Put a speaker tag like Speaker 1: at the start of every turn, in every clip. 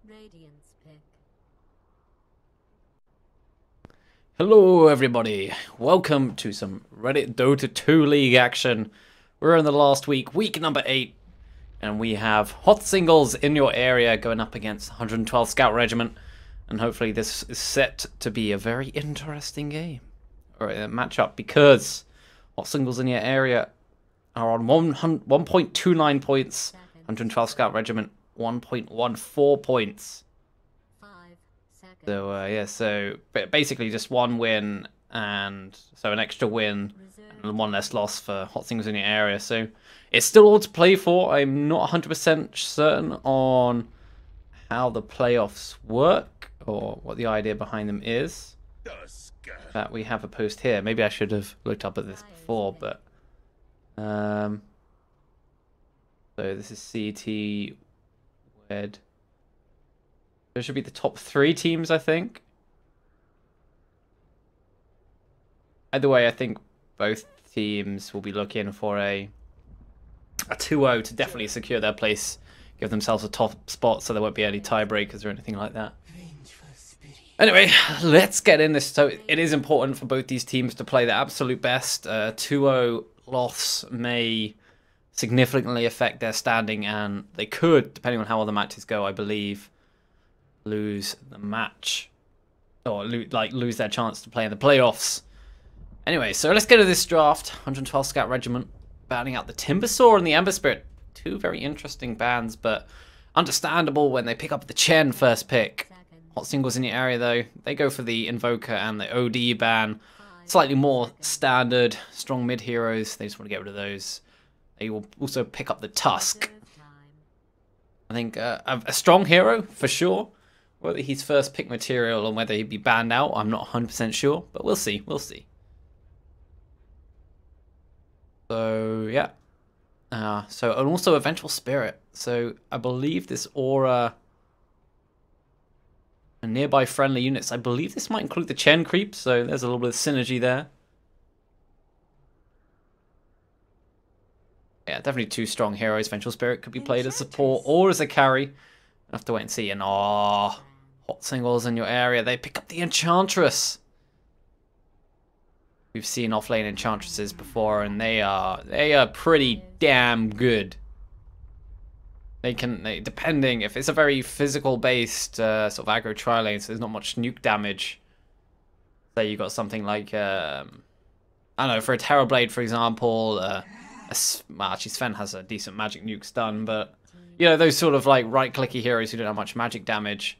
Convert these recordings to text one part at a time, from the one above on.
Speaker 1: Radiant's pick.
Speaker 2: Hello everybody, welcome to some Reddit Dota 2 League action. We're in the last week, week number 8, and we have hot singles in your area going up against 112 Scout Regiment, and hopefully this is set to be a very interesting game, or a matchup, because hot singles in your area are on 1.29 points, 112 Scout Regiment 1.14 points.
Speaker 1: 5 seconds.
Speaker 2: So yeah, so basically just one win, and so an extra win and one less loss for hot singles in your area. So it's still all to play for. I'm not 100% certain on how the playoffs work or what the idea behind them is. That we have a post here. Maybe I should have looked up at this before, but so this is CT Wed. There should be the top 3 teams, I think. Either way, I think both teams will be looking for a 2-0 to definitely secure their place, give themselves a top spot so there won't be any tiebreakers or anything like that. Anyway, let's get in this. So it is important for both these teams to play their absolute best. 2-0 loss may significantly affect their standing, and they could, depending on how all the matches go, I believe, lose the match, or lose their chance to play in the playoffs. Anyway, so let's get to this draft. 112 Scout Regiment batting out the Timbersaw and the Ember Spirit. 2 very interesting bands, but understandable when they pick up the Chen first pick. Hot singles in the area though, they go for the Invoker and the OD ban. Slightly more standard, strong mid heroes. They just want to get rid of those. They will also pick up the Tusk. I think a strong hero for sure. Whether he's first pick material or whether he'd be banned out, I'm not 100% sure, but we'll see. We'll see. So yeah. And also a Vengeful Spirit. So I believe this aura and nearby friendly units. I believe this might include the Chen creep, so there's a little bit of synergy there. Yeah, definitely 2 strong heroes. Vengeful Spirit could be played as support or as a carry. I'll have to wait and see. And hot singles in your area. They pick up the Enchantress. We've seen offlane Enchantresses before, and they are pretty damn good. Depending if it's a very physical based sort of aggro tri-lane, so there's not much nuke damage. Say you got something like I don't know, for a Terrorblade, for example. Well, actually Sven has a decent magic nuke stun, but you know, those sort of like right-clicky heroes who don't have much magic damage,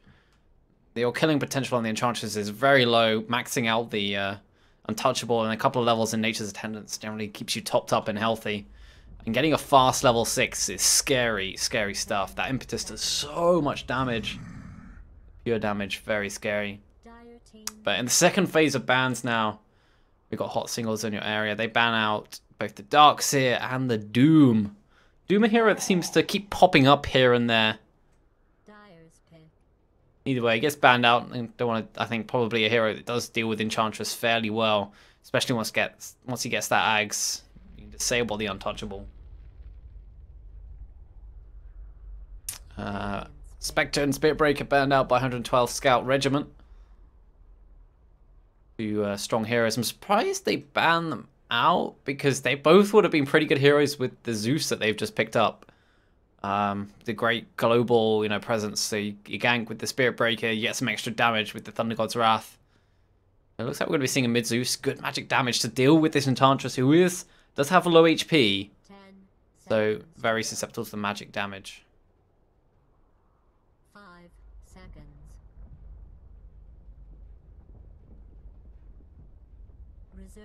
Speaker 2: your killing potential on the Enchantress is very low. Maxing out the Untouchable and a couple of levels in Nature's Attendance generally keeps you topped up and healthy. And getting a fast level 6 is scary, scary stuff. That Impetus does so much damage. Pure damage, very scary. But in the second phase of bans now, we've got hot singles in your area. They ban out both the Darkseer and the Doom. Doom, a hero that seems to keep popping up here and there. Either way, it gets banned out. And don't want to. I think probably a hero that does deal with Enchantress fairly well, especially once he gets that Ags. You can disable the Untouchable. Spectre and Spirit Breaker banned out by 112 Scout Regiment. 2 strong heroes. I'm surprised they banned them out because they both would have been pretty good heroes with the Zeus that they've just picked up. The great global, presence. So you gank with the Spirit Breaker, you get some extra damage with the Thunder God's Wrath. It looks like we're going to be seeing a mid Zeus. Good magic damage to deal with this Enchantress, who does have a low HP. So very susceptible to the magic damage.
Speaker 1: 5 seconds.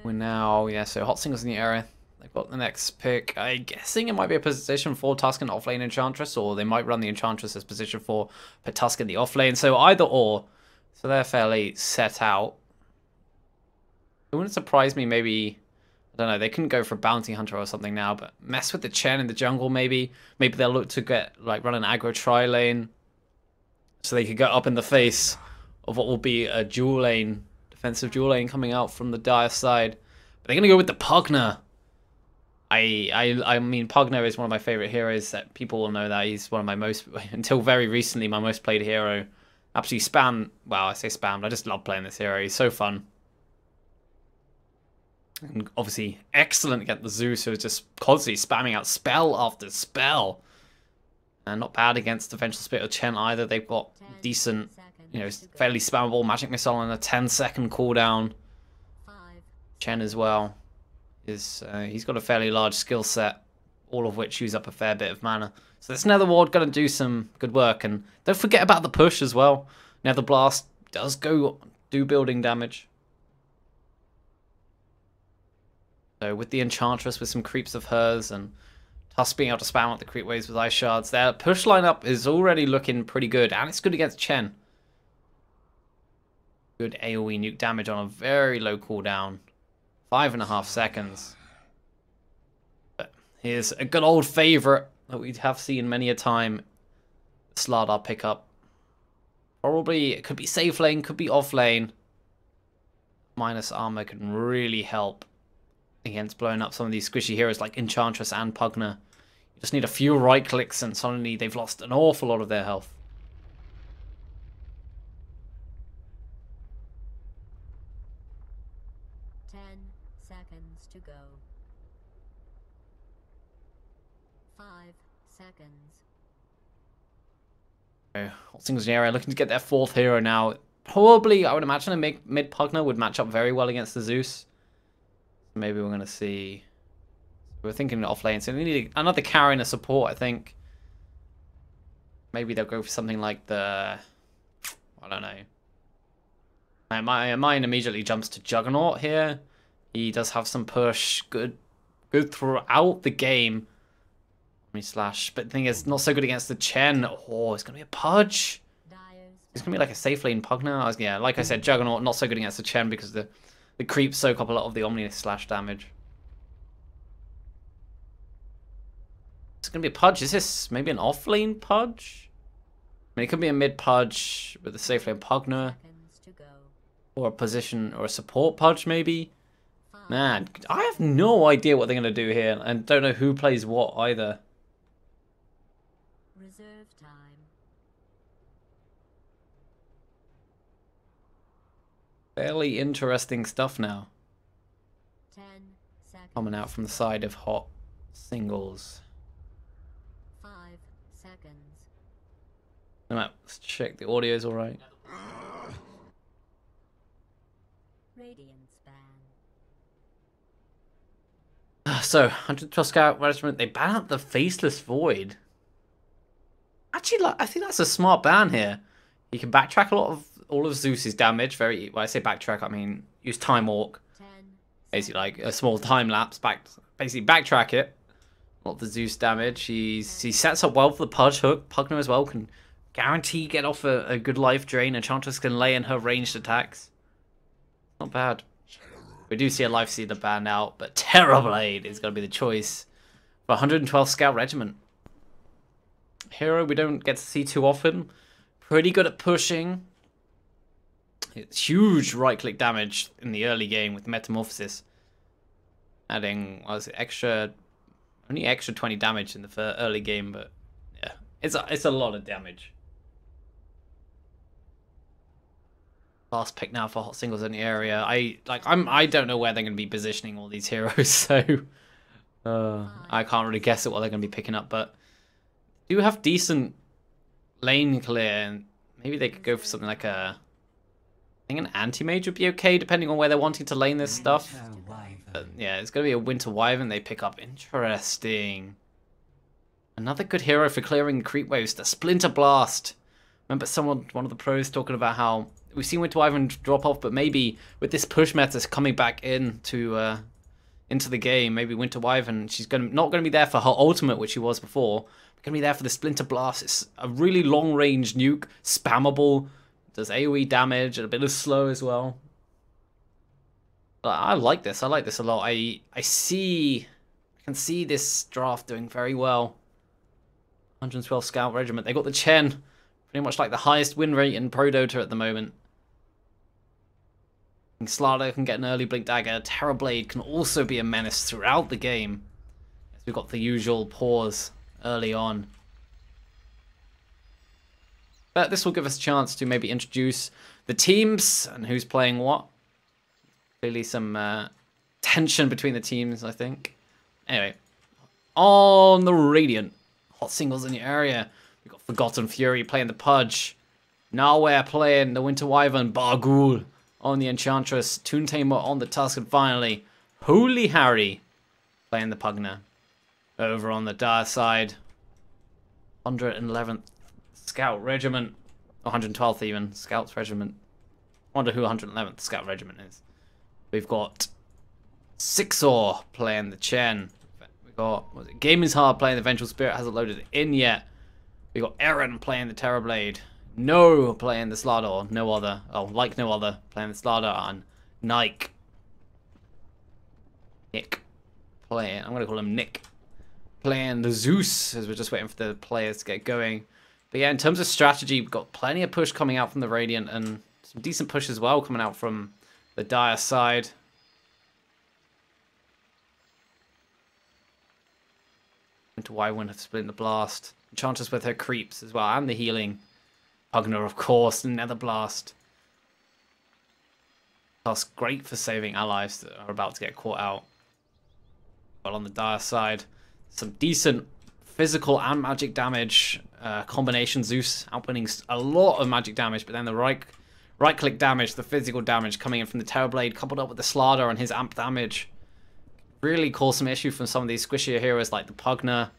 Speaker 2: We're now, so hot singles in the area. They've got the next pick. I'm guessing it might be a position for Tuscan offlane Enchantress, or they might run the Enchantress as position for put Tuscan the offlane. So either or. So they're fairly set out. It wouldn't surprise me, maybe, I don't know, they couldn't go for Bounty Hunter or something now, but mess with the Chen in the jungle maybe. Maybe they'll look to run an aggro tri-lane, so they could get up in the face of what will be a dual lane, defensive dual lane coming out from the Dire side. But they're going to go with the Pugner. I mean, Pugner is one of my favorite heroes. That people will know that he's one of my most, until very recently, my most played hero. Absolutely spam. Well, I say spammed. I just love playing this hero. He's so fun. And obviously excellent against the Zeus, who is just constantly spamming out spell after spell. And not bad against the Vengeful Spirit of Chen either. They've got decent, you know, fairly spammable magic missile on a 10-second cooldown. Chen as well is he's got a fairly large skill set, all of which use up a fair bit of mana. So this Nether Ward going to do some good work, and don't forget about the push as well. Nether Blast does do building damage. So with the Enchantress, with some creeps of hers, and Tusk being able to spam out the creep waves with Ice Shards, their push lineup is already looking pretty good, and it's good against Chen. Good AoE nuke damage on a very low cooldown. 5.5 seconds. But here's a good old favourite that we have seen many a time. Slardar pickup. Probably, it could be safe lane, could be off lane. Minus armor can really help against blowing up some of these squishy heroes like Enchantress and Pugner. You just need a few right clicks and suddenly they've lost an awful lot of their health.
Speaker 1: To go. 5 seconds.
Speaker 2: Hot Singles in the area looking to get their 4th hero now. Probably, I would imagine a mid Pugner would match up very well against the Zeus. Maybe we're going to see... We're thinking off lane, so we need another carry and a support, I think. Maybe they'll go for something like the... I don't know. My mind immediately jumps to Juggernaut here. He does have some push, good throughout the game. Slash, but the thing is, not so good against the Chen. Oh, it's gonna be a Pudge. It's gonna be like a safe lane Pugner. Yeah, like I said, Juggernaut not so good against the Chen because the creeps soak up a lot of the Omni slash damage. It's gonna be a Pudge. Is this maybe an off lane Pudge? I mean, it could be a mid Pudge with a safe lane Pugner, or a position or a support Pudge maybe. Man, I have no idea what they're going to do here, and don't know who plays what either.
Speaker 1: Reserve time.
Speaker 2: Fairly interesting stuff now.
Speaker 1: 10 seconds.
Speaker 2: Coming out from the side of Hot Singles.
Speaker 1: 5 seconds.
Speaker 2: Let's check the audio's alright.
Speaker 1: Radiance ban.
Speaker 2: So, 112 Scout Regiment, they ban out the Faceless Void. Actually, I think that's a smart ban here. You can backtrack all of Zeus's damage. When I say backtrack, I mean use Time Walk. Basically, like a small time lapse. Basically, backtrack it. A lot of the Zeus damage. He sets up well for the Pudge hook. Pugner as well can guarantee get off a good life drain. Enchantress can lay in her ranged attacks. Not bad. We do see a Life Sealer ban out, but Terrorblade is going to be the choice for 112 Scout Regiment. Hero we don't get to see too often. Pretty good at pushing. It's huge right-click damage in the early game with Metamorphosis. Adding, what was it, only extra 20 damage in the early game, but yeah, it's a lot of damage. Last pick now for Hot Singles in the area. I don't know where they're going to be positioning all these heroes, so I can't really guess at what they're going to be picking up. But do have decent lane clear, and maybe they could go for something like I think an anti-mage would be okay, depending on where they're wanting to lane this stuff. But yeah, it's going to be a Winter Wyvern they pick up. Interesting. Another good hero for clearing creep waves, the Splinter Blast. Remember one of the pros talking about how we've seen Winter Wyvern drop off, but maybe with this push meta coming back into the game, maybe Winter Wyvern, she's not going to be there for her ultimate, which she was before. Going to be there for the Splinter Blast. It's a really long-range nuke, spammable, does AoE damage, and a bit of slow as well. But I like this. I like this a lot. I can see this draft doing very well. 112 Scout Regiment. They got the Chen. Pretty much like the highest win rate in Pro Dota at the moment. Slardar can get an early Blink Dagger. Terrorblade can also be a menace throughout the game. We've got the usual pause early on. But this will give us a chance to maybe introduce the teams and who's playing what. Clearly some tension between the teams, I think. Anyway, on the Radiant. Hot singles in the area. We've got Forgotten Fury playing the Pudge. Nowhere playing the Winter Wyvern. Barghoul on the Enchantress. Toon Tamer on the Tusk. And finally, Holy Harry playing the Pugna. Over on the Dire side, 111th Scout Regiment. Or 112th even. Scouts Regiment. I wonder who 111th Scout Regiment is. We've got Sixor playing the Chen. We've got Game is Hard playing the Vengeful Spirit. Hasn't loaded it in yet. We've got Eren playing the Terrorblade. No playing the Slardor. No other. Oh, like no other. Playing the Slardor. And Nick playing. I'm going to call him Nick. Playing the Zeus. As we're just waiting for the players to get going. But yeah, in terms of strategy, we've got plenty of push coming out from the Radiant. And some decent push as well coming out from the Dire side. Into Wyvern have split the blast. Enchantress with her creeps as well. And the healing. Pugna, of course. Nether Blast. That's great for saving allies that are about to get caught out. But on the Dire side, some decent physical and magic damage. Combination Zeus outwinning a lot of magic damage. But then the right-click damage, the physical damage coming in from the Terrorblade, coupled up with the Slardor and his amp damage. Really cause some issue from some of these squishier heroes like the Pugna,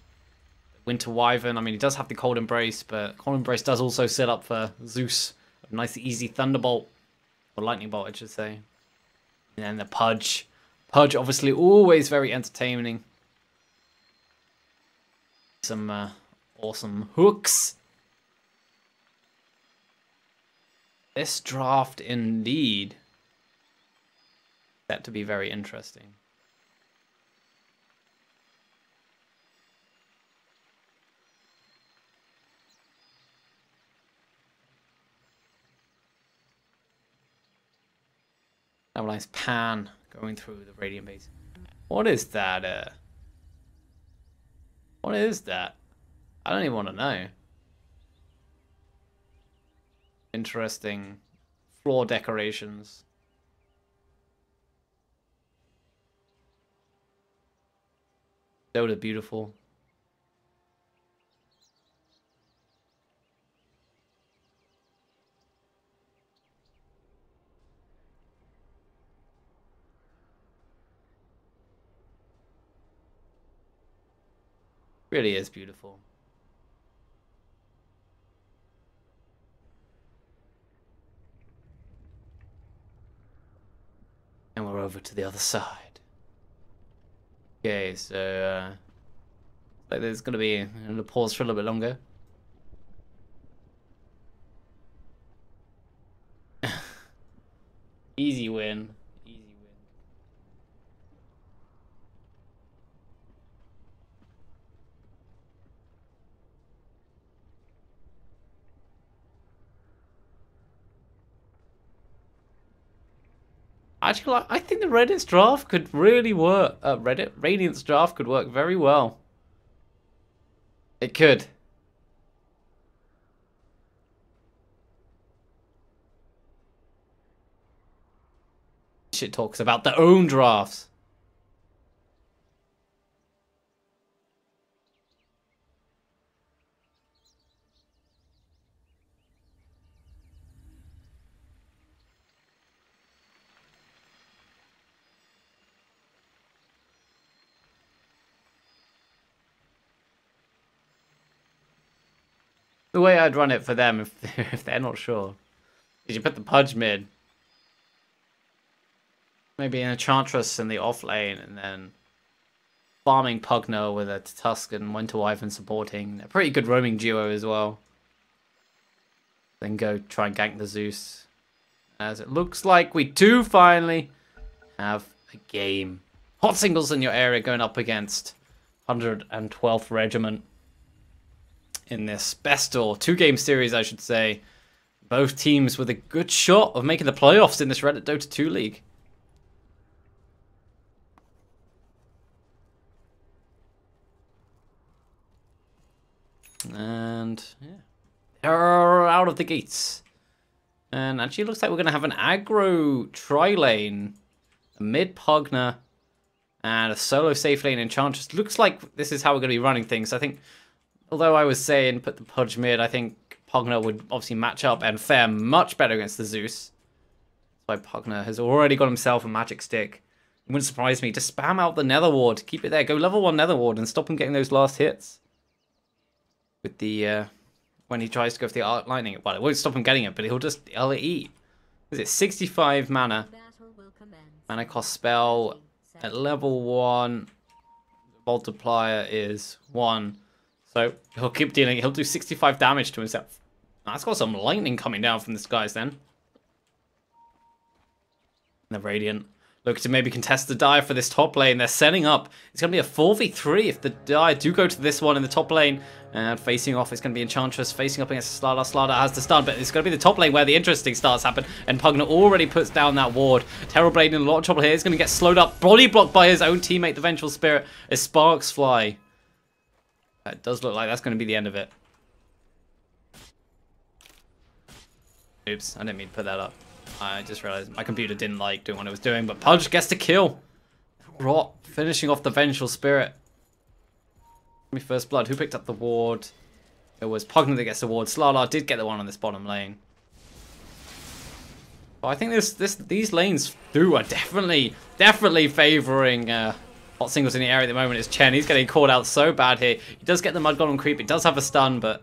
Speaker 2: Winter Wyvern. I mean, he does have the Cold Embrace, but Cold Embrace does also set up for Zeus. A nice easy Thunderbolt. Or Lightning Bolt, I should say. And then the Pudge. Pudge, obviously, always very entertaining. Some awesome hooks. This draft, indeed. Set to be very interesting. Nice pan going through the Radiant base. What is that? What is that? I don't even want to know. Interesting floor decorations. Dota beautiful. Really is beautiful. And we're over to the other side. Okay, so like there's gonna be a pause for a little bit longer. Easy win. Actually, I think the Reddit's draft could really work. Radiant's draft could work very well. It could. Shit talks about their own drafts. The way I'd run it for them if they're not sure is you put the Pudge mid. Maybe an Enchantress in the off lane and then farming Pugna with a Tusk and Winter Wyvern supporting. A pretty good roaming duo as well. Then go try and gank the Zeus. As it looks like we do finally have a game. Hot singles in your area going up against 112th Regiment. In this best or two-game series, I should say. Both teams with a good shot of making the playoffs in this Reddit Dota 2 league. And yeah, they're out of the gates. And actually, it looks like we're going to have an aggro tri-lane, a mid Pugner, and a solo safe lane Enchantress. Looks like this is how we're going to be running things. I think, although I was saying put the Pudge mid, I think Pugner would obviously match up and fare much better against the Zeus. That's why Pugner has already got himself a magic stick. It wouldn't surprise me to spam out the Nether Ward, keep it there, go level 1 Nether Ward, and stop him getting those last hits. With the when he tries to go for the Arc Lightning, well, it won't stop him getting it, but he'll eat. Is it 65 mana? Mana cost spell at level 1. Multiplier is 1. So he'll keep dealing. He'll do 65 damage to himself. That's got some lightning coming down from the skies then. And the Radiant look to maybe contest the Dire for this top lane. They're setting up. It's going to be a 4v3 if the Dire do go to this one in the top lane. And facing off, it's going to be Enchantress facing up against Slardar. Slardar has the stun, but it's going to be the top lane where the interesting starts happen. And Pugner already puts down that ward. Terrorblade in a lot of trouble here. He's going to get slowed up. Body blocked by his own teammate, the Vengeful Spirit, as sparks fly. It does look like that's going to be the end of it. Oops, I didn't mean to put that up. I just realized my computer didn't like doing what it was doing, but Pudge gets the kill. Rot finishing off the Vengeful Spirit. Me first blood. Who picked up the ward? It was Pugner that gets the ward. Slardar did get the one on this bottom lane. But I think these lanes through are definitely favouring hot singles in the area at the moment. Is Chen. He's getting caught out so bad here. He does get the Mud Golem creep. It does have a stun, but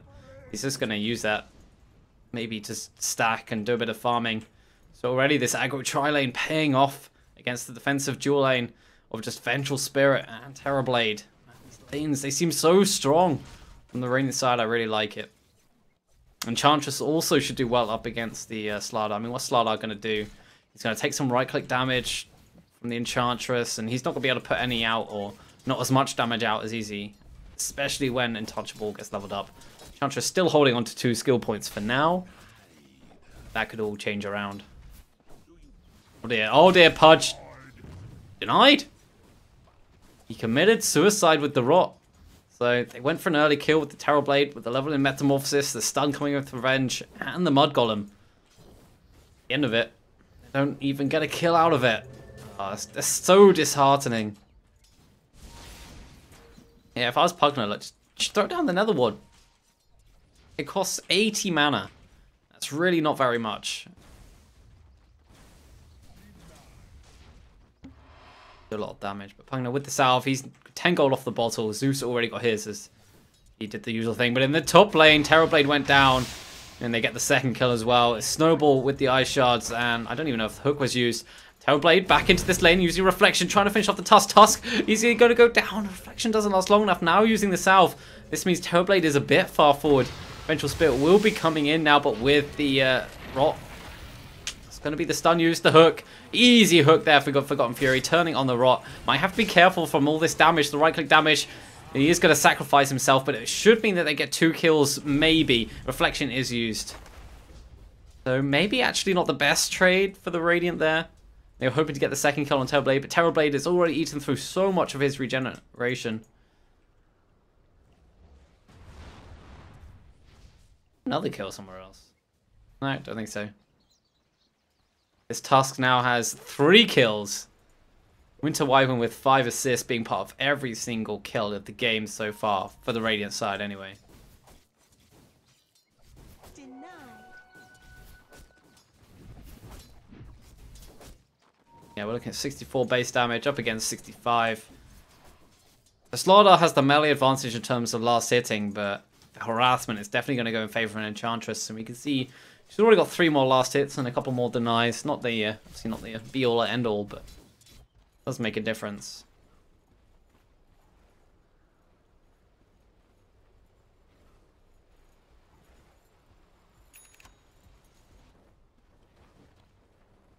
Speaker 2: he's just going to use that maybe to stack and do a bit of farming. So already this aggro tri-lane paying off against the defensive dual lane of just Vengeful Spirit and Terrorblade. These lanes, they seem so strong. From the Radiant side, I really like it. Enchantress also should do well up against the Slardar. I mean, what's Slardar going to do? He's going to take some right-click damage from the Enchantress, and he's not going to be able to put any out, or not as much damage out as easy, especially when Untouchable gets leveled up. Enchantress still holding on to 2 skill points for now. That could all change around. Oh dear, Pudge. Denied. He committed suicide with the Rot. So they went for an early kill with the Terrorblade, with the level in Metamorphosis, the stun coming with Revenge, and the Mud Golem. At the end of it, they don't even get a kill out of it. Oh, that's so disheartening. Yeah, if I was Pugner, like, just throw down the Nether Ward. It costs 80 mana. That's really not very much. Do a lot of damage, but Pugner with the salve, he's 10 gold off the bottle. Zeus already got his as he did the usual thing, but in the top lane, Terrorblade went down, and they get the second kill as well. It's Snowball with the Ice Shards, and I don't even know if the hook was used. Terrorblade back into this lane using Reflection, trying to finish off the Tusk. Tusk, he's going to go down. Reflection doesn't last long enough. Now using the salve, this means Terrorblade is a bit far forward. Vengeful Spirit will be coming in now, but with the Rot. It's going to be the stun use, the hook. Easy hook there for Forgotten Fury, turning on the Rot. Might have to be careful from all this damage, the right-click damage. He is going to sacrifice himself, but it should mean that they get 2 kills, maybe. Reflection is used. So maybe actually not the best trade for the Radiant there. They were hoping to get the second kill on Terrorblade, but Terrorblade has already eaten through so much of his regeneration. Another kill somewhere else. No, don't think so. This Tusk now has 3 kills. Winter Wyvern with 5 assists, being part of every single kill of the game so far, for the Radiant side anyway. Yeah, we're looking at 64 base damage, up against 65. The Slardar has the melee advantage in terms of last hitting, but the harassment is definitely going to go in favor of an Enchantress, and we can see she's already got 3 more last hits and a couple more denies. Not the obviously not the be-all or end-all, but it does make a difference.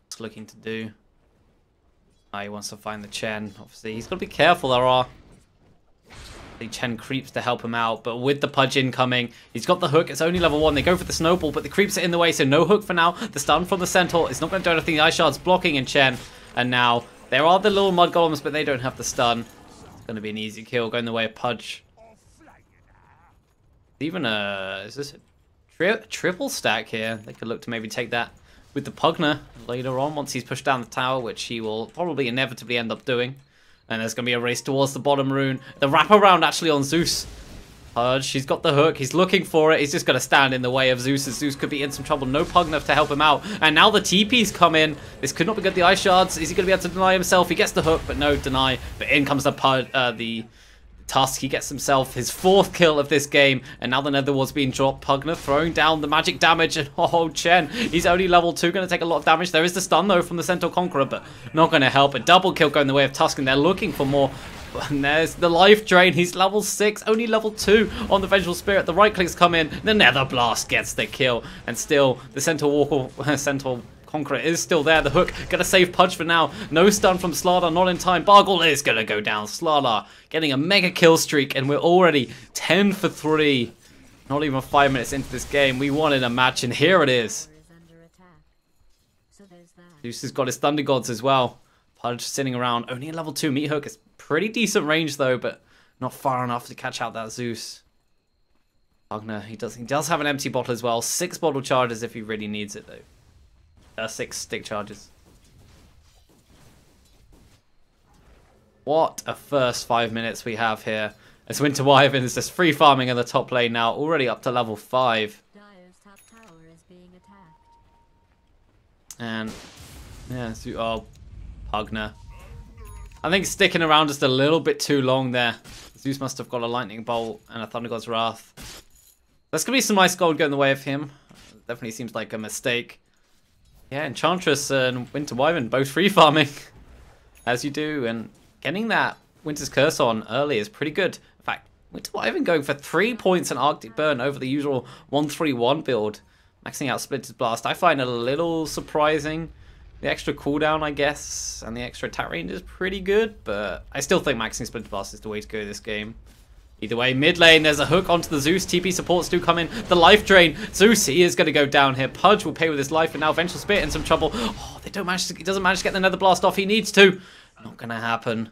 Speaker 2: What's looking to do? He wants to find the Chen. Obviously, he's got to be careful. There are the Chen creeps to help him out, but with the Pudge incoming, he's got the hook. It's only level 1. They go for the Snowball, but the creeps are in the way, so no hook for now. The stun from the Centaur is not going to do anything. The Ice Shard's blocking in Chen, and now there are the little Mud Golems, but they don't have the stun. It's going to be an easy kill going the way of Pudge. Even is this a triple stack here? They could look to maybe take that with the Pugner later on once he's pushed down the tower, which he will probably inevitably end up doing. And there's going to be a race towards the bottom rune. The wraparound actually on Zeus. Pudge, he's got the hook. He's looking for it. He's just going to stand in the way of Zeus, as Zeus could be in some trouble. No Pugner to help him out. And now the TP's come in. This could not be good. The Ice Shards. Is he going to be able to deny himself? He gets the hook, but no, deny. But in comes the Tusk. He gets himself his 4th kill of this game. And now the Nether Ward's being dropped. Pugner throwing down the magic damage. And oh, Chen, he's only level 2. Going to take a lot of damage. There is the stun, though, from the Centaur Conqueror, but not going to help. A double kill going the way of Tusk, and they're looking for more. And there's the life drain. He's level 6, only level 2 on the Vengeful Spirit. The right clicks come in. The Nether Blast gets the kill. And still, the Centaur Conqueror is still there. The hook gonna save Pudge for now. No stun from Slardar, not in time. Bargle is gonna go down. Slardar getting a mega kill streak, and we're already 10 for 3. Not even 5 minutes into this game. We wanted a match, and here it is. Zeus has got his Thunder Gods as well. Pudge sitting around, only a level 2 meat hook. It's pretty decent range though, but not far enough to catch out that Zeus. Pugner, he does have an empty bottle as well. 6 bottle charges if he really needs it though. 6 stick charges. What a first 5 minutes we have here. As Winter Wyvern is just free farming in the top lane now, already up to level 5.
Speaker 1: Dire's top tower is being attacked.
Speaker 2: And yeah, Pugner. I think sticking around just a little bit too long there. Zeus must have got a Lightning Bolt and a Thunder God's Wrath. There's going to be some nice gold going the way of him. Definitely seems like a mistake. Yeah, Enchantress and Winter Wyvern both free farming. As you do. And getting that Winter's Curse on early is pretty good. In fact, Winter Wyvern going for 3 points in Arctic Burn over the usual 1-3-1 build. Maxing out Splinter's Blast. I find it a little surprising. The extra cooldown, I guess, and the extra attack range is pretty good, but I still think maxing Splinter Blast is the way to go this game. Either way, mid lane, there's a hook onto the Zeus. TP supports do come in. The life drain. Zeus, he is going to go down here. Pudge will pay with his life, and now Vengeful Spirit in some trouble. Oh, he doesn't manage to get the Nether Blast off. He needs to. Not going to happen.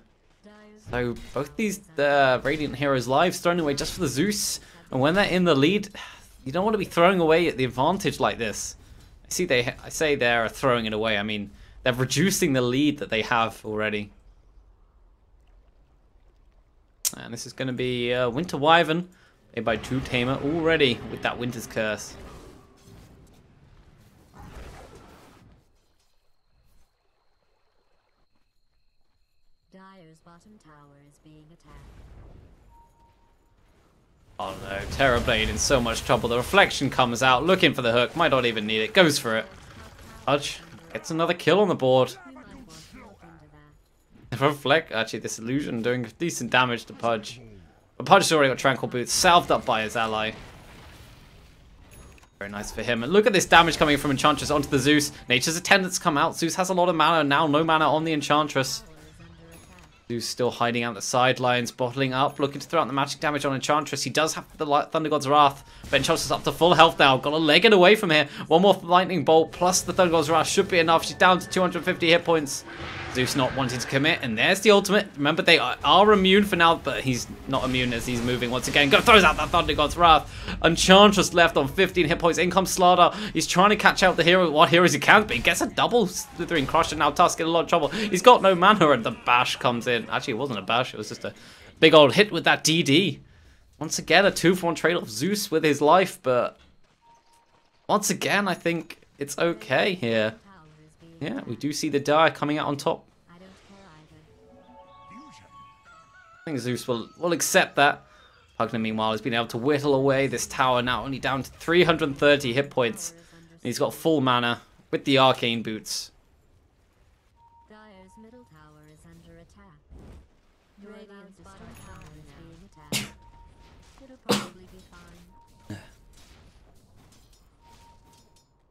Speaker 2: So both these Radiant heroes' lives thrown away just for the Zeus. And when they're in the lead, you don't want to be throwing away the advantage like this. I say they're throwing it away. I mean, they're reducing the lead that they have already. And this is going to be Winter Wyvern, made by True Tamer already with that Winter's Curse.
Speaker 1: Dire's bottom tower is being attacked.
Speaker 2: Oh no, Terrorblade in so much trouble. The reflection comes out, looking for the hook, might not even need it, goes for it. Pudge gets another kill on the board. Reflect, actually this illusion doing decent damage to Pudge. But Pudge's already got Tranquil Boots, salved up by his ally. Very nice for him. And look at this damage coming from Enchantress onto the Zeus. Nature's Attendants come out. Zeus has a lot of mana now, no mana on the Enchantress. Zeus still hiding out the sidelines, bottling up, looking to throw out the magic damage on Enchantress. He does have the Thunder God's Wrath, but Enchantress is up to full health now. Got to leg it away from here. One more Lightning Bolt plus the Thunder God's Wrath should be enough. She's down to 250 hit points. Zeus not wanting to commit, and there's the ultimate. Remember, they are immune for now, but he's not immune as he's moving once again. Throws out that Thunder God's Wrath. Enchantress left on 15 hit points. In comes Slardar. He's trying to catch out the hero, what heroes he can, but he gets a double Slithering Crush, and now Tusk in a lot of trouble. He's got no mana, and the bash comes in. Actually, it wasn't a bash, it was just a big old hit with that DD. Once again, a 2-for-1 trade-off. Zeus with his life, but once again, I think it's okay here. Yeah, we do see the Dire coming out on top. I think Zeus will accept that. Pugner, meanwhile, has been able to whittle away this tower now, only down to 330 hit points. And he's got full mana with the Arcane Boots.
Speaker 1: Dire's middle tower is under attack. Radiant's bottom tower is being attacked. It'll probably be fine.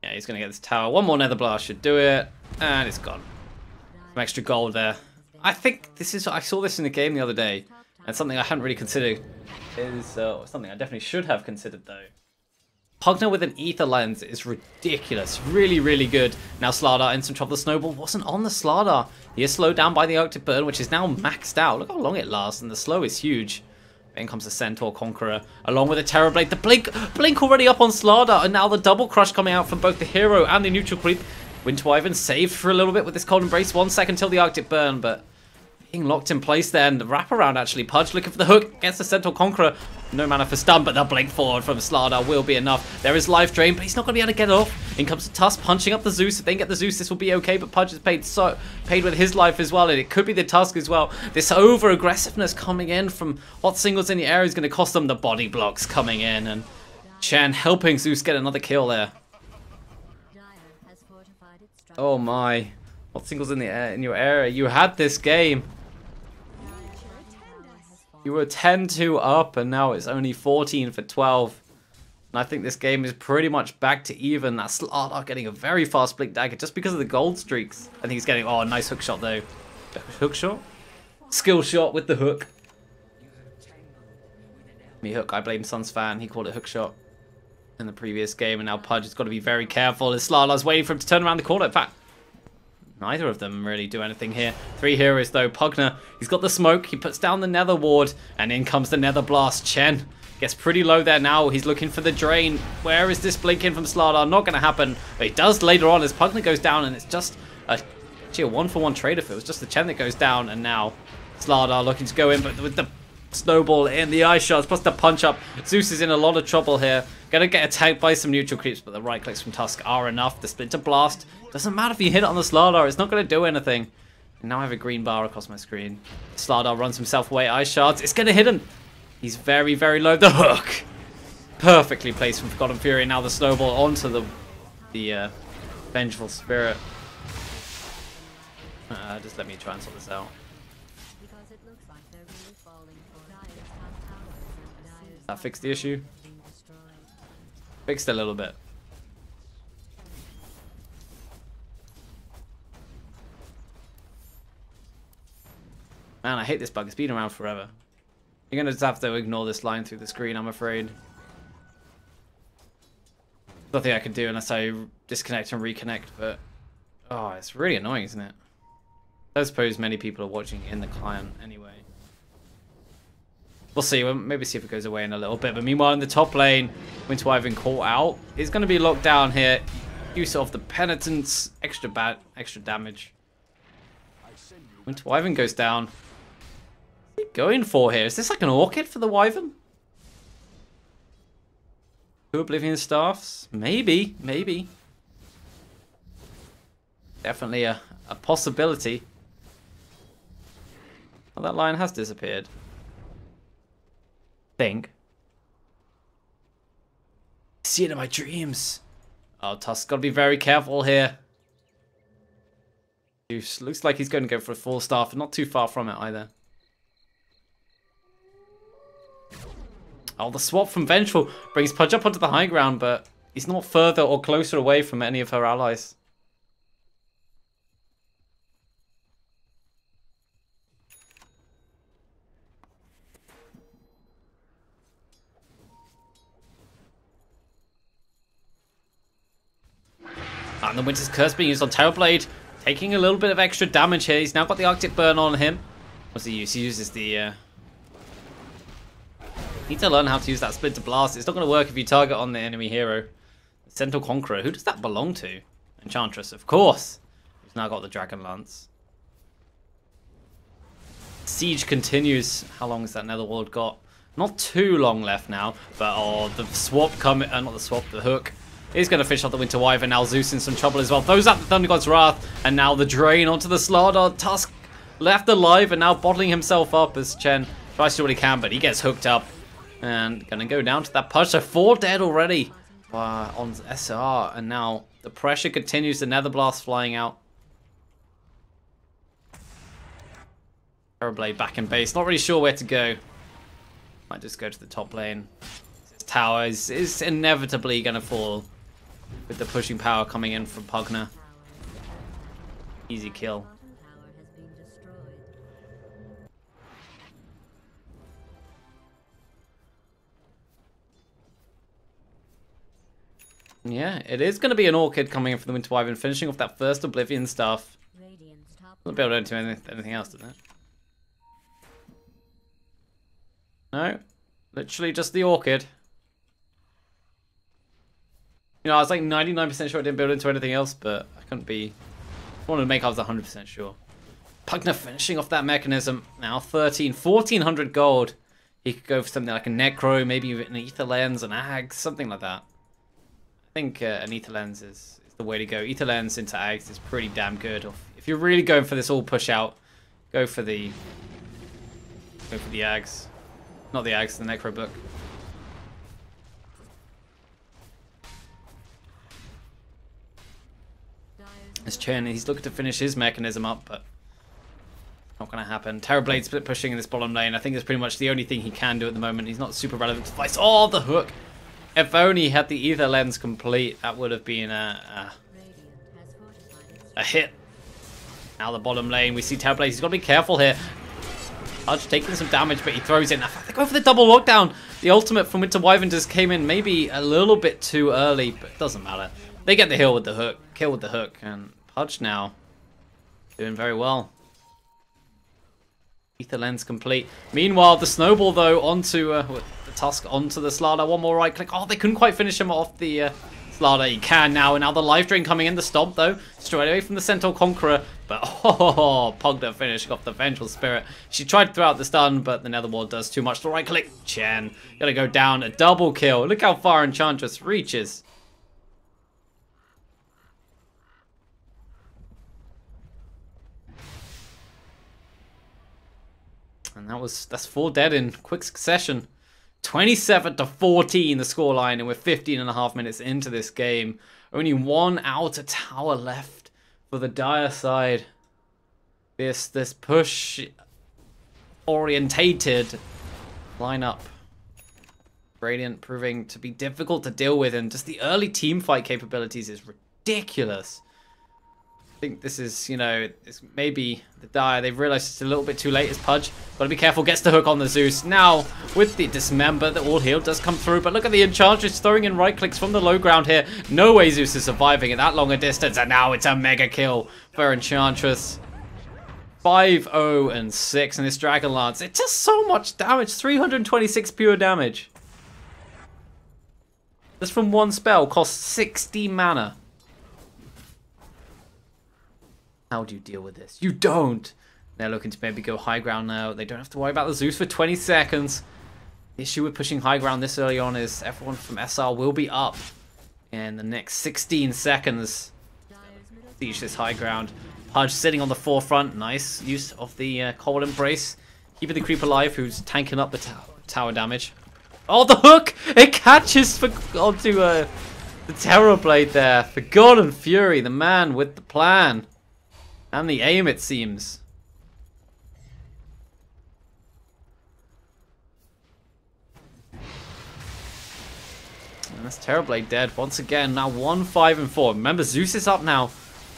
Speaker 2: Yeah, he's going to get this tower. One more Nether Blast should do it. And it's gone. Some extra gold there. I think this is... I saw this in the game the other day. And something I hadn't really considered is... something I definitely should have considered, though. Pugner with an Ether Lens is ridiculous. Really, really good. Now Slardar in some trouble. The Snowball wasn't on the Slardar. He is slowed down by the Arctic Burn, which is now maxed out. Look how long it lasts, and the slow is huge. In comes the Centaur Conqueror, along with the Terrorblade. The Blink already up on Slardar, and now the double crush coming out from both the hero and the neutral creep. Winter Wyvern saved for a little bit with this Cold Embrace. 1 second till the Arctic Burn, but being locked in place there. And the wraparound actually. Pudge looking for the hook against the Centaur Conqueror. No mana for stun, but the Blink forward from Slardar will be enough. There is Life Drain, but he's not going to be able to get it off. In comes the Tusk, punching up the Zeus. If they can get the Zeus, this will be okay, but Pudge is paid with his life as well, and it could be the Tusk as well. This over-aggressiveness coming in from hot singles in the air is going to cost them the body blocks coming in, and Chen helping Zeus get another kill there. Oh my. Hot singles in the air, in your area. You had this game. You were 10-2 up, and now it's only 14 for 12. And I think this game is pretty much back to even. That Slardar getting a very fast Blink Dagger just because of the gold streaks. I think he's getting, oh, a nice hook shot though. Hook shot? Skill shot with the hook. Me hook, I blame Suns fan. He called it hook shot in the previous game, and now Pudge has got to be very careful as Slardar's waiting for him to turn around the corner. In fact, neither of them really do anything here. 3 heroes though. Pugner, he's got the smoke. He puts down the Nether Ward, and in comes the Nether Blast. Chen gets pretty low there now. He's looking for the drain. Where is this blink in from Slardar? Not going to happen. But he does later on as Pugner goes down, and it's just actually a 1-for-1 trade if it was just the Chen that goes down, and now Slardar looking to go in, but with the snowball in the ice shots plus the punch up, Zeus is in a lot of trouble here. Gonna get attacked by some neutral creeps, but the right clicks from Tusk are enough. The Splinter Blast doesn't matter if you hit it on the Slardar, it's not gonna do anything. And now I have a green bar across my screen. Slardar runs himself away, ice shards, it's gonna hit him. He's very, very low. The hook perfectly placed from Forgotten Fury. Now the snowball onto the Vengeful Spirit. Just let me try and sort this out. That fixed the issue. Fixed a little bit. Man, I hate this bug. It's been around forever. You're gonna just have to ignore this line through the screen, I'm afraid. Nothing I can do unless I disconnect and reconnect, but oh, it's really annoying, isn't it? I suppose many people are watching in the client anyway. We'll see. We'll maybe see if it goes away in a little bit. But meanwhile, in the top lane, Winter Wyvern caught out. He's going to be locked down here. Use of the Penitence. Extra damage. Winter Wyvern goes down. What's he going for here? Is this like an Orchid for the Wyvern? 2 Oblivion Staffs? Maybe. Maybe. Definitely a possibility. Well, that line has disappeared. Think. I see it in my dreams. Oh, Tusk's got to be very careful here. Looks like he's going to go for a 4-star, not too far from it either. Oh, the swap from Vengeful brings Pudge up onto the high ground, but he's not further or closer away from any of her allies. And the Winter's Curse being used on Terrorblade, taking a little bit of extra damage here. He's now got the Arctic Burn on him. What's he use? He uses the... Need to learn how to use that Splinter Blast. It's not going to work if you target on the enemy hero. Centaur Conqueror. Who does that belong to? Enchantress, of course. He's now got the Dragon Lance. Siege continues. How long has that Netherworld got? Not too long left now. But, oh, the swap coming... not the swap, the hook. He's going to fish off the Winter Wyvern. Now Zeus in some trouble as well. Throws out the Thunder God's Wrath. And now the drain onto the Slardar. Tusk left alive and now bottling himself up as Chen tries to do what he can. But he gets hooked up. And going to go down to that push. So 4 dead already on SR. And now the pressure continues. The Nether Blast flying out. Terrorblade back in base. Not really sure where to go. Might just go to the top lane. This tower is inevitably going to fall. With the pushing power coming in from Pugner. Easy kill. Yeah, it is going to be an Orchid coming in for the Winter Wyvern, finishing off that first Oblivion stuff. Won't be able to do anything else, does it? No. Literally just the orchid. You know, I was like 99% sure it didn't build into anything else, but I couldn't be... I wanted to make I was 100% sure. Pugner finishing off that mechanism. Now 1400 gold. He could go for something like a Necro, maybe an Ether Lens, an Ag, something like that. I think an Ether Lens is the way to go. Ether Lens into Ags is pretty damn good. If you're really going for this all push out, go for the Ags. Not the Ags, the Necro book. As Chen, he's looking to finish his mechanism up, but not going to happen. Terrorblade split pushing in this bottom lane. I think it's pretty much the only thing he can do at the moment. He's not super relevant to fight. Oh, the hook! If only he had the Ether Lens complete, that would have been a hit. Now the bottom lane, we see Terrorblade. He's got to be careful here. Pudge taking some damage, but he throws in. They go for the double lockdown. The ultimate from Winter Wyvern just came in maybe a little bit too early, but it doesn't matter. They get the kill with the hook, and Pudge now doing very well. Ether Lens complete. Meanwhile, the snowball though onto the Tusk onto the Slardar. One more right click. Oh, they couldn't quite finish him off the Slardar. He can now, and now the life drain coming in. The stomp though, straight away from the Centaur Conqueror. But Pugner finishing off the Vengeful Spirit. She tried to throw out the stun, but the Netherwall does too much. The right click. Chen gotta go down. A double kill. Look how far Enchantress reaches. And that's 4 dead in quick succession. 27-14 the scoreline, and we're 15.5 minutes into this game. Only 1 outer tower left for the Dire side. This push orientated lineup. Radiant proving to be difficult to deal with, and just the early team fight capabilities is ridiculous. I think this is, you know, it's maybe the Dire, they've realized it's a little bit too late as Pudge. Gotta be careful, gets the hook on the Zeus. Now, with the Dismember, the All Heal does come through, but look at the Enchantress throwing in right clicks from the low ground here. No way Zeus is surviving at that long a distance, and now it's a mega kill for Enchantress. 5-0-6 in this Dragon Lance. It's just so much damage, 326 pure damage. This from one spell costs 60 mana. How do you deal with this? You don't! They're looking to maybe go high ground now. They don't have to worry about the Zeus for 20 seconds. The issue with pushing high ground this early on is everyone from SR will be up in the next 16 seconds. Siege this high ground. Pudge sitting on the forefront. Nice use of the Cold Embrace. Keeping the creep alive, who's tanking up the tower damage. Oh, the hook! It catches onto the Terrorblade there. Forgotten Fury, the man with the plan. And the aim, it seems. And that's Terrorblade dead once again. Now 1-5-4. Remember, Zeus is up now.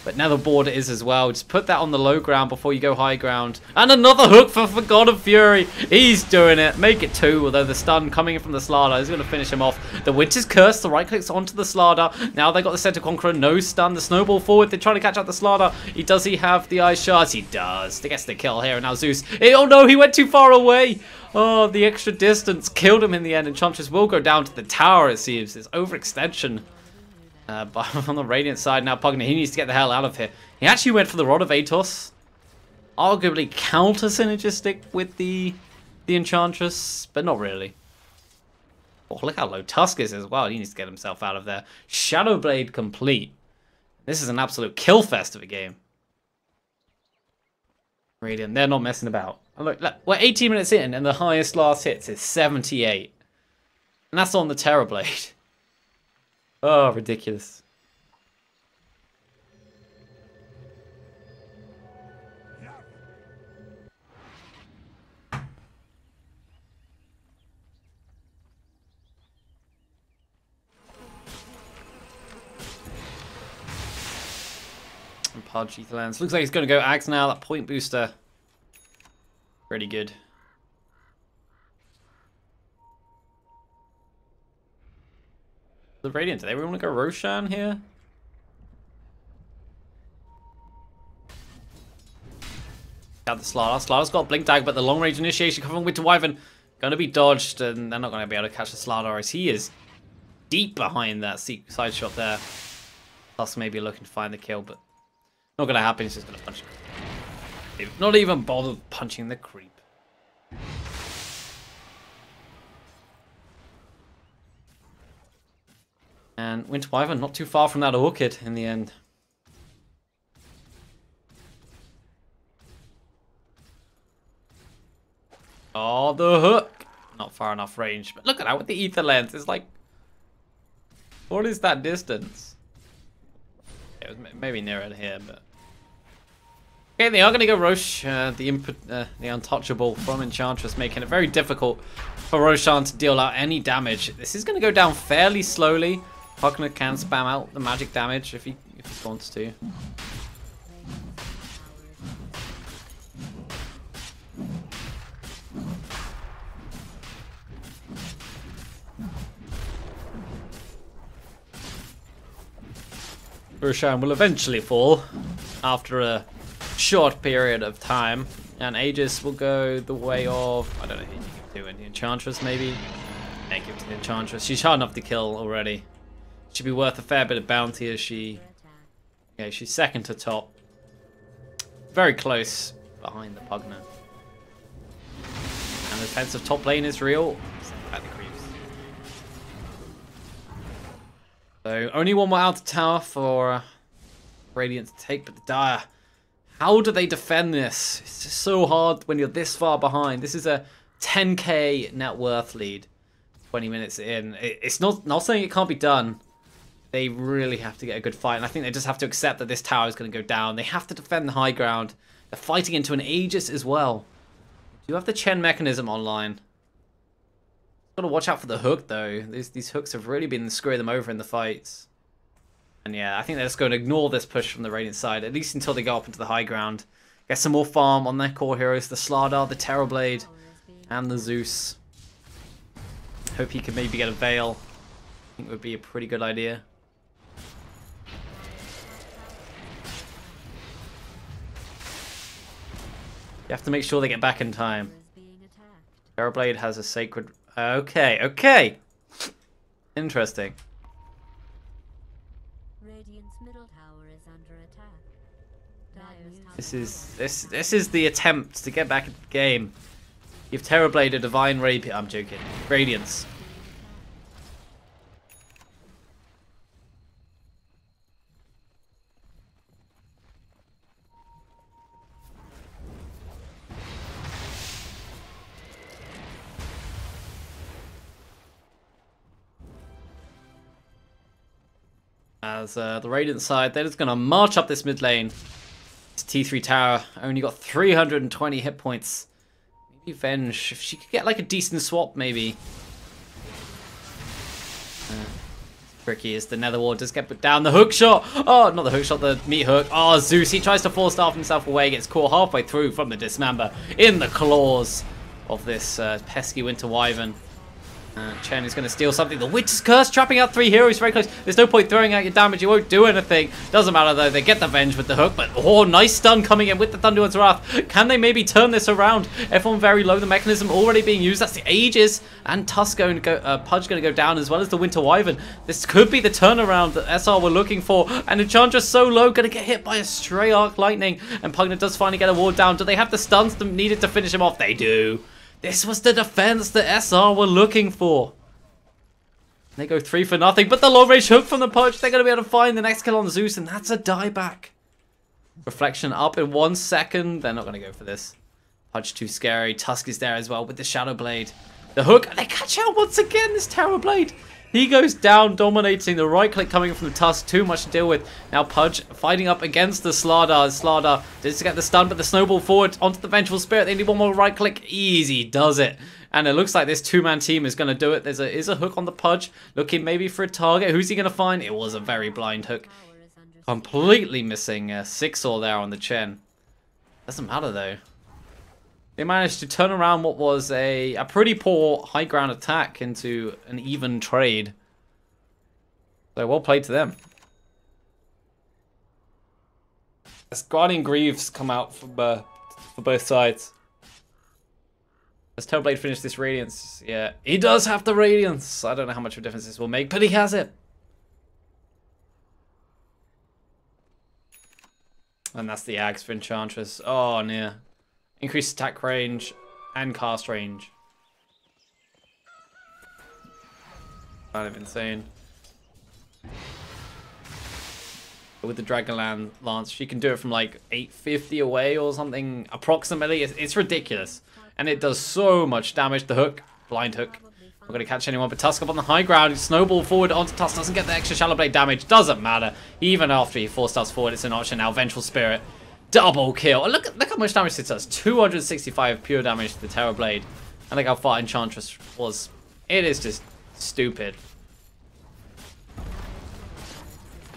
Speaker 2: But Netherboard is as well. Just put that on the low ground before you go high ground. And another hook for Forgotten Fury. He's doing it. Make it 2. Although the stun coming in from the Slardar is going to finish him off. The Winter's Curse. The right clicks onto the Slardar. Now they got the Centaur Conqueror. No stun. The snowball forward. They're trying to catch out the Slardar. Does he have the Ice Shards? He does. He gets the kill here. And now Zeus. Oh no, he went too far away. Oh, the extra distance killed him in the end. Enchantress will go down to the tower, it seems. It's overextension. But on the Radiant side now, Pugner, he needs to get the hell out of here. He actually went for the Rod of Atos. Arguably counter-synergistic with the Enchantress, but not really. Oh, look how low Tusk is as well. He needs to get himself out of there. Shadowblade complete. This is an absolute kill fest of a game. Radiant, they're not messing about. Look, we're 18 minutes in, and the highest last hits is 78. And that's on the Terrorblade. Oh, ridiculous. And Pudge, Etherlands. Looks like he's going to go Axe now. That point booster. Pretty good. The Radiant, do they want to go Roshan here? Got the Slardar. Slardar's got Blink Dagger, but the long range initiation coming with Winter Wyvern. going to be dodged, and they're not going to be able to catch the Slardar as he is deep behind that side shot there. Tusk maybe looking to find the kill, but not going to happen. He's just going to punch him. Not even bothered punching the creep. And Winter Wyvern not too far from that Orchid in the end. Oh, the hook! Not far enough range, but look at that with the ether lens. It's like, what is that distance? It was maybe nearer here, but okay, they are going to go Roche, the untouchable from Enchantress, making it very difficult for Roshan to deal out any damage. This is going to go down fairly slowly. Pugna can spam out the magic damage if he wants to. Roshan will eventually fall after a short period of time, and Aegis will go the way of, I don't know who you can do it, the Enchantress maybe? Yeah, give it to the Enchantress. She's hard enough to kill already. Should be worth a fair bit of bounty as she... Yeah, she's second to top. Very close behind the Pugna. And the defensive top lane is real. Back the creeps. So only one more outer tower for Radiant to take, but the Dire. How do they defend this? It's just so hard when you're this far behind. This is a 10k net worth lead. 20 minutes in. It's not saying it can't be done. They really have to get a good fight, and I think they just have to accept that this tower is going to go down. They have to defend the high ground. They're fighting into an Aegis as well. Do you have the Chen mechanism online? Got to watch out for the hook though. These hooks have really been screwing them over in the fights. And yeah, I think they're just going to ignore this push from the Radiant side, at least until they go up into the high ground. Get some more farm on their core heroes, the Slardar, the Terrorblade, and the Zeus. Hope he can maybe get a Veil. I think it would be a pretty good idea. You have to make sure they get back in time. Terrorblade has a sacred... Okay, okay! Interesting.
Speaker 1: Radiant's middle tower is under attack.
Speaker 2: This is the attempt to get back in the game. Give Terrorblade a divine rapier. I'm joking. Radiance. As the Radiant side, they're just going to march up this mid lane. This T3 tower only got 320 hit points. Maybe Venge, if she could get like a decent swap maybe. Tricky as the Nether Ward does get put down. The hook shot! Oh, not the hook shot, the meat hook. Oh, Zeus, he tries to force staff himself away, gets caught halfway through from the dismember in the claws of this pesky Winter Wyvern. Chen is going to steal something. The Witch's Curse trapping out 3 heroes very close. There's no point throwing out your damage. You won't do anything. Doesn't matter though. They get the Venge with the hook. But oh, nice stun coming in with the Thunderwind's Wrath. Can they maybe turn this around? Everyone very low. The mechanism already being used. That's the Aegis. And Tusk going to go, Pudge going to go down as well as the Winter Wyvern. This could be the turnaround that SR were looking for. And Enchantress so low. Going to get hit by a stray Arc Lightning. And Pugna does finally get a ward down. Do they have the stuns needed to finish him off? They do. This was the defense that SR were looking for. They go 3 for nothing, but the long range hook from the Pudge, they're going to be able to find the next kill on Zeus, and that's a dieback. Reflection up in 1 second. They're not going to go for this. Pudge too scary. Tusk is there as well with the Shadow Blade. The hook, they catch out once again, this Terrorblade. He goes down, dominating. The right click coming from the Tusk, too much to deal with. Now Pudge fighting up against the Slardar. Slardar does get the stun, but the snowball forward onto the Vengeful Spirit. They need one more right click. Easy does it. And it looks like this 2-man team is going to do it. There is a hook on the Pudge, looking maybe for a target. Who's he going to find? It was a very blind hook. Completely missing 6-all there on the Chen. Doesn't matter though. They managed to turn around what was a pretty poor high ground attack into an even trade. So well played to them. As Guardian Greaves come out for both sides. Does Terrorblade finish this Radiance? Yeah, he does have the Radiance. I don't know how much of a difference this will make, but he has it. And that's the Ags for Enchantress. Oh, near. Increased attack range and cast range. Kind of insane. With the Dragon Lance, she can do it from like 850 away or something, approximately. It's ridiculous. And it does so much damage. The hook, blind hook. Not going to catch anyone, but Tusk up on the high ground. Snowball forward onto Tusk. Doesn't get the extra Shallow Blade damage. Doesn't matter. Even after he 4-stars forward, it's an option now. Vengeful Spirit. Double kill. Oh, look how much damage it does. 265 pure damage to the Terror Blade. And look how far Enchantress was. It is just stupid.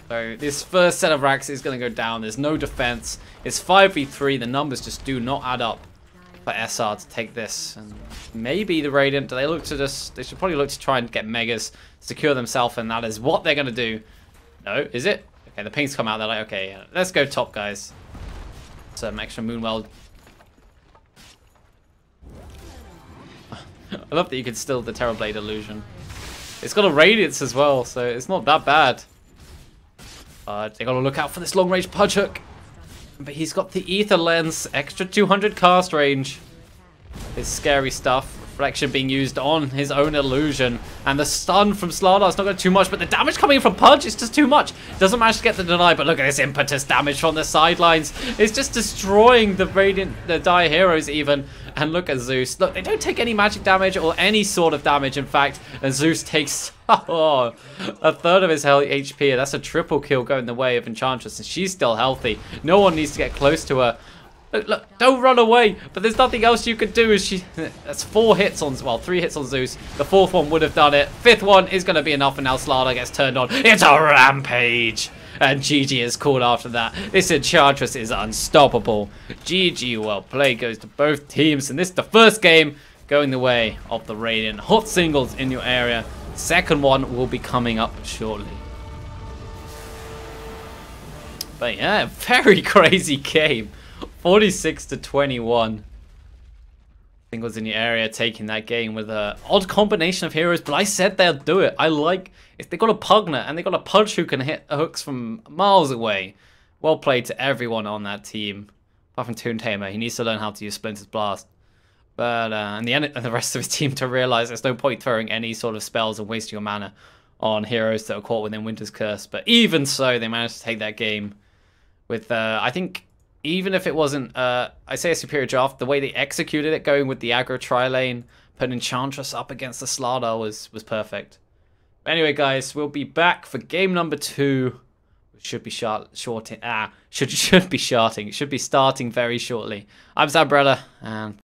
Speaker 2: So this first set of racks is going to go down. There's no defense. It's 5v3. The numbers just do not add up for SR to take this. And maybe the Radiant, they look to just, they should probably look to try and get Megas, secure themselves, and that is what they're going to do. No, is it? Okay, the pings come out. They're like, okay, yeah, let's go top, guys. Some extra Moonwell. I love that you can still the Terrorblade illusion. It's got a Radiance as well, so it's not that bad. They gotta look out for this long range Pudge Hook. But he's got the Ether Lens, extra 200 cast range. It's scary stuff. Reflection being used on his own illusion. And the stun from Slardar's not going to too much, but the damage coming from Pudge is just too much. Doesn't manage to get the deny, but look at this impetus damage from the sidelines. It's just destroying the Radiant, the Dire Heroes even. And look at Zeus. Look, they don't take any magic damage or any sort of damage, in fact. And Zeus takes a third of his HP. That's a triple kill going the way of Enchantress. And she's still healthy. No one needs to get close to her. Look, don't run away. But there's nothing else you could do. That's 4 hits on, well, 3 hits on Zeus. The 4th one would have done it. 5th one is going to be enough, and now Slardar gets turned on. It's a rampage. And GG is called after that. This Enchantress is unstoppable. GG, well played, goes to both teams. And this is the first game going the way of the Radiant. Hot singles in your area. Second one will be coming up shortly. But yeah, very crazy game. 46-21. Singles in your area taking that game with an odd combination of heroes, but I said they'll do it. I like if they got a Pugner and they got a Pudge who can hit hooks from miles away. Well played to everyone on that team, apart from Toon Tamer. He needs to learn how to use Splinter's Blast. But and the rest of his team to realize there's no point throwing any sort of spells and wasting your mana on heroes that are caught within Winter's Curse. But even so, they managed to take that game with I think. Even if it wasn't, I say a superior draft, the way they executed it, going with the aggro tri-lane, putting Enchantress up against the Slardar was perfect. But anyway, guys, we'll be back for game number 2. Which should be should be starting very shortly. I'm Zambrella, and